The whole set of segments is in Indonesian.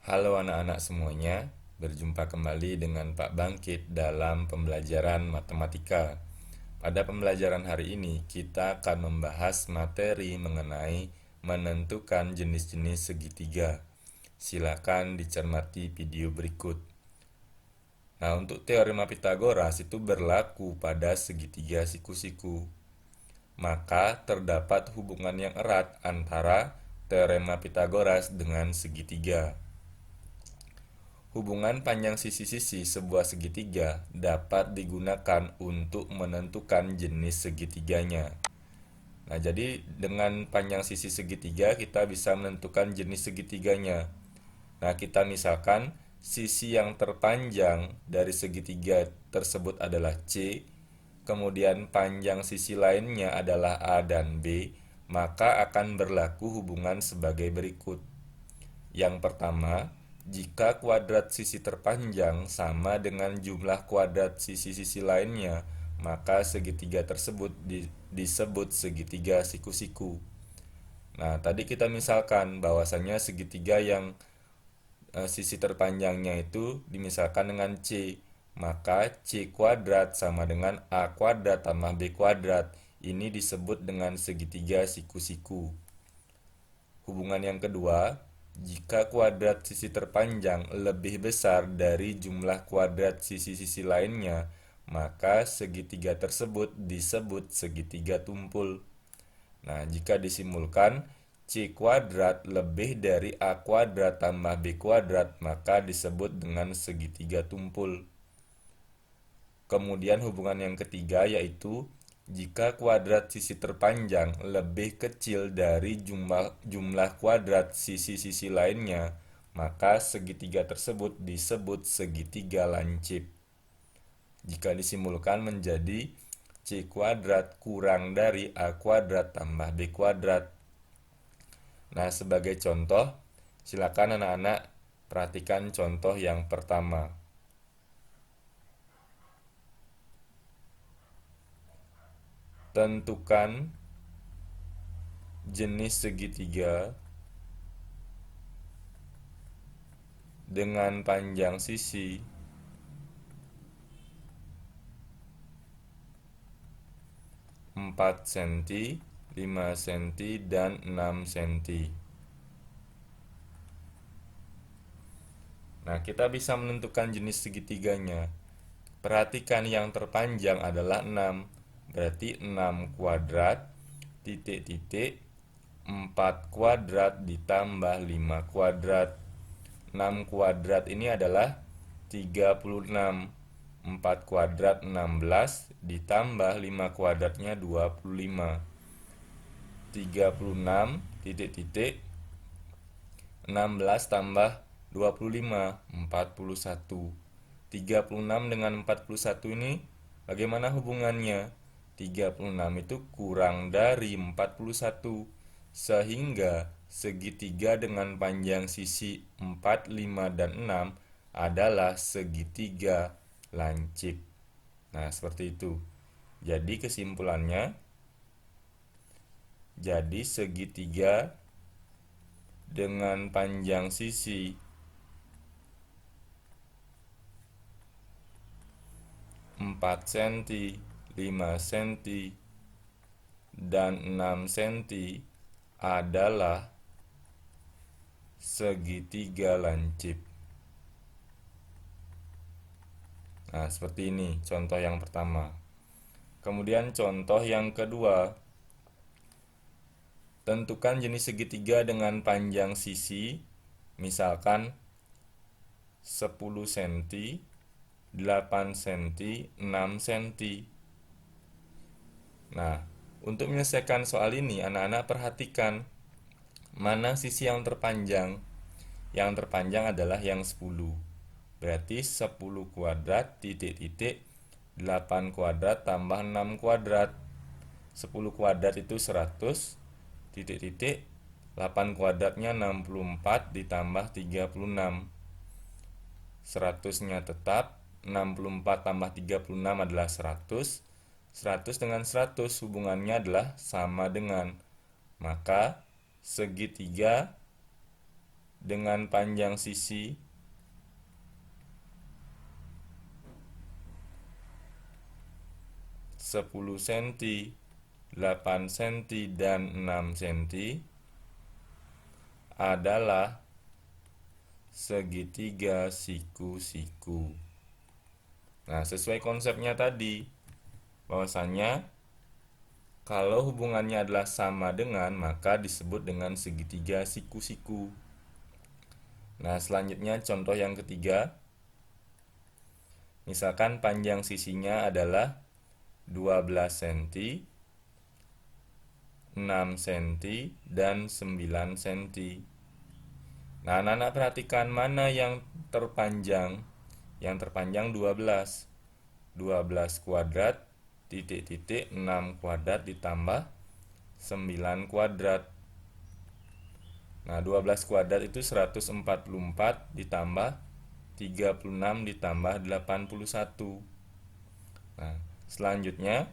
Halo anak-anak semuanya, berjumpa kembali dengan Pak Bangkit dalam pembelajaran matematika. Pada pembelajaran hari ini, kita akan membahas materi mengenai menentukan jenis-jenis segitiga. Silakan dicermati video berikut. Nah, untuk teorema Pitagoras itu berlaku pada segitiga siku-siku. Maka terdapat hubungan yang erat antara teorema Pitagoras dengan segitiga. Hubungan panjang sisi-sisi sebuah segitiga dapat digunakan untuk menentukan jenis segitiganya. Nah, jadi dengan panjang sisi segitiga kita bisa menentukan jenis segitiganya. Nah, kita misalkan sisi yang terpanjang dari segitiga tersebut adalah C, kemudian panjang sisi lainnya adalah A dan B, maka akan berlaku hubungan sebagai berikut. Yang pertama, jika kuadrat sisi terpanjang sama dengan jumlah kuadrat sisi-sisi lainnya, maka segitiga tersebut disebut segitiga siku-siku. Nah, tadi kita misalkan bahwasannya segitiga yang sisi terpanjangnya itu dimisalkan dengan C, maka C kuadrat sama dengan A kuadrat tambah B kuadrat. Ini disebut dengan segitiga siku-siku. Hubungan yang kedua, jika kuadrat sisi terpanjang lebih besar dari jumlah kuadrat sisi-sisi lainnya, maka segitiga tersebut disebut segitiga tumpul. Nah, jika disimulkan C kuadrat lebih dari A kuadrat tambah B kuadrat, maka disebut dengan segitiga tumpul. Kemudian hubungan yang ketiga yaitu jika kuadrat sisi terpanjang lebih kecil dari jumlah kuadrat sisi-sisi lainnya, maka segitiga tersebut disebut segitiga lancip. Jika disimulkan menjadi C kuadrat kurang dari A kuadrat tambah B kuadrat. Nah, sebagai contoh, silakan anak-anak perhatikan contoh yang pertama. Tentukan jenis segitiga dengan panjang sisi 4 cm, 5 cm, dan 6 cm. Nah, kita bisa menentukan jenis segitiganya. Perhatikan yang terpanjang adalah 6. Berarti 6 kuadrat, titik-titik, 4 kuadrat ditambah 5 kuadrat. 6 kuadrat ini adalah 36. 4 kuadrat 16 ditambah 5 kuadratnya 25. 36 titik-titik 16 tambah 25 41. 36 dengan 41 ini bagaimana hubungannya? 36 itu kurang dari 41, sehingga segitiga dengan panjang sisi 4, 5, dan 6 adalah segitiga lancip. Nah, seperti itu. Jadi kesimpulannya, jadi segitiga dengan panjang sisi 4 cm, 5 cm, dan 6 cm adalah segitiga lancip. Nah, seperti ini contoh yang pertama. Kemudian contoh yang kedua, tentukan jenis segitiga dengan panjang sisi, misalkan 10 cm, 8 cm, 6 cm. Nah, untuk menyelesaikan soal ini, anak-anak perhatikan mana sisi yang terpanjang. Yang terpanjang adalah yang 10. Berarti 10 kuadrat titik-titik 8 kuadrat tambah 6 kuadrat. 10 kuadrat itu 100 titik-titik 8 kuadratnya 64 ditambah 36. 100-nya tetap, 64 tambah 36 adalah 100. 100 dengan 100 hubungannya adalah sama dengan. Maka segitiga dengan panjang sisi 10 cm, 8 cm, dan 6 cm adalah segitiga siku-siku. Nah, sesuai konsepnya tadi, bahwasanya kalau hubungannya adalah sama dengan, maka disebut dengan segitiga siku-siku. Nah, selanjutnya contoh yang ketiga. Misalkan panjang sisinya adalah 12 cm, 6 cm, dan 9 cm. Nah, anak-anak perhatikan mana yang terpanjang. Yang terpanjang 12. 12 kuadrat, titik-titik, 6 kuadrat ditambah 9 kuadrat. Nah, 12 kuadrat itu 144 ditambah 36 ditambah 81. Nah, selanjutnya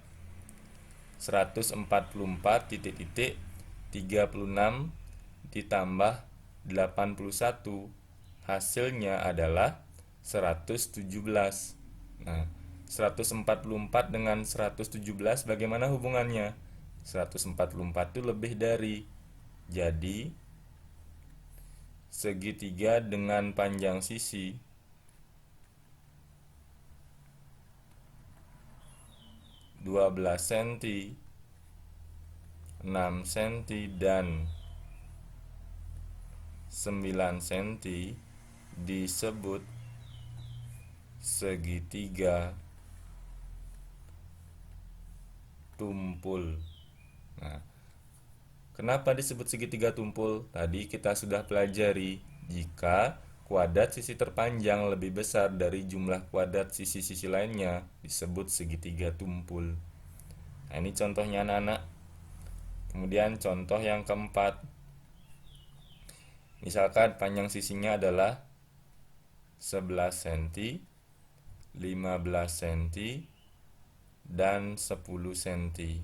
144 titik-titik 36 ditambah 81, hasilnya adalah 117. Nah, 144 dengan 117 bagaimana hubungannya? 144 itu lebih dari. Jadi segitiga dengan panjang sisi 12 cm, 6 cm, dan 9 cm disebut segitiga tumpul. Nah, kenapa disebut segitiga tumpul? Tadi kita sudah pelajari jika kuadrat sisi terpanjang lebih besar dari jumlah kuadrat sisi-sisi lainnya disebut segitiga tumpul. Nah, ini contohnya anak-anak. Kemudian contoh yang keempat. Misalkan panjang sisinya adalah 11 cm, 15 cm, dan 10 cm.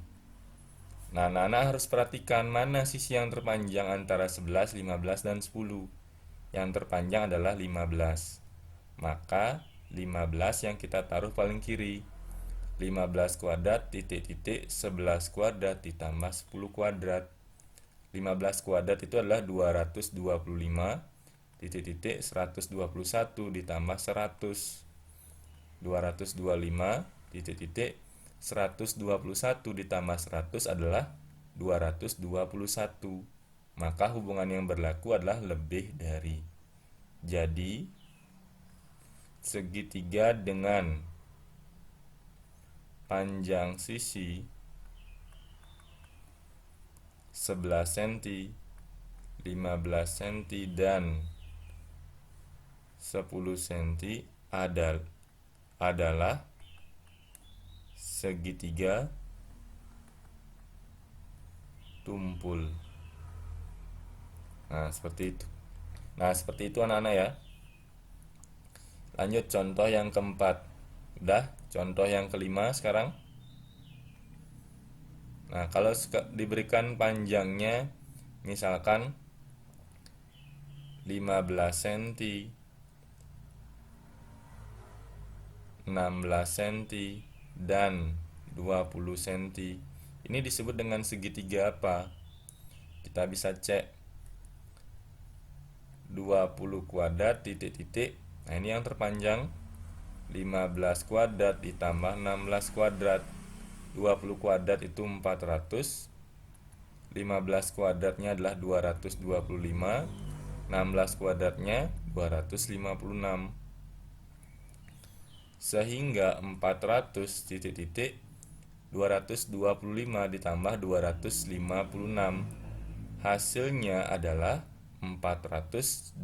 Nah, anak-anak harus perhatikan mana sisi yang terpanjang antara 11, 15, dan 10. Yang terpanjang adalah 15. Maka 15 yang kita taruh paling kiri. 15 kuadrat titik-titik 11 kuadrat ditambah 10 kuadrat. 15 kuadrat itu adalah 225 titik-titik 121 ditambah 100. 225 titik-titik 121 ditambah 100 adalah 221. Maka hubungan yang berlaku adalah lebih dari. Jadi segitiga dengan panjang sisi 11 cm, 15 cm, dan 10 cm adalah segitiga tumpul. Nah, seperti itu. Nah, seperti itu anak-anak ya. Lanjut contoh yang keempat. Udah, contoh yang kelima sekarang. Nah, kalau diberikan panjangnya misalkan 15 cm, 16 cm, dan 20 cm. Ini disebut dengan segitiga apa? Kita bisa cek. 20 kuadrat titik-titik. Nah, ini yang terpanjang 15 kuadrat ditambah 16 kuadrat. 20 kuadrat itu 400. 15 kuadratnya adalah 225. 16 kuadratnya 256. Sehingga 400 titik-titik 225 ditambah 256, hasilnya adalah 481.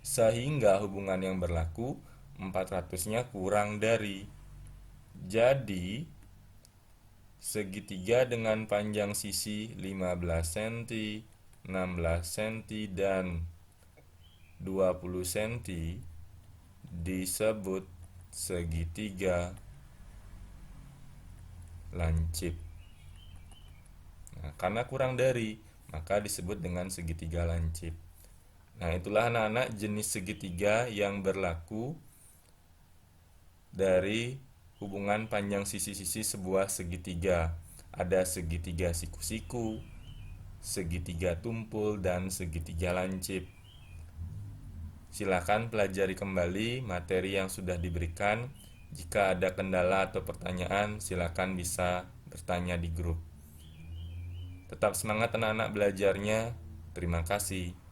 Sehingga hubungan yang berlaku 400-nya kurang dari. Jadi segitiga dengan panjang sisi 15 cm, 16 cm, dan 20 cm disebut segitiga lancip. Nah, karena kurang dari, maka disebut dengan segitiga lancip. Nah, itulah anak-anak jenis segitiga yang berlaku dari hubungan panjang sisi-sisi sebuah segitiga. Ada segitiga siku-siku, segitiga tumpul, dan segitiga lancip. Silakan pelajari kembali materi yang sudah diberikan. Jika ada kendala atau pertanyaan, silakan bisa bertanya di grup. Tetap semangat anak-anak belajarnya. Terima kasih.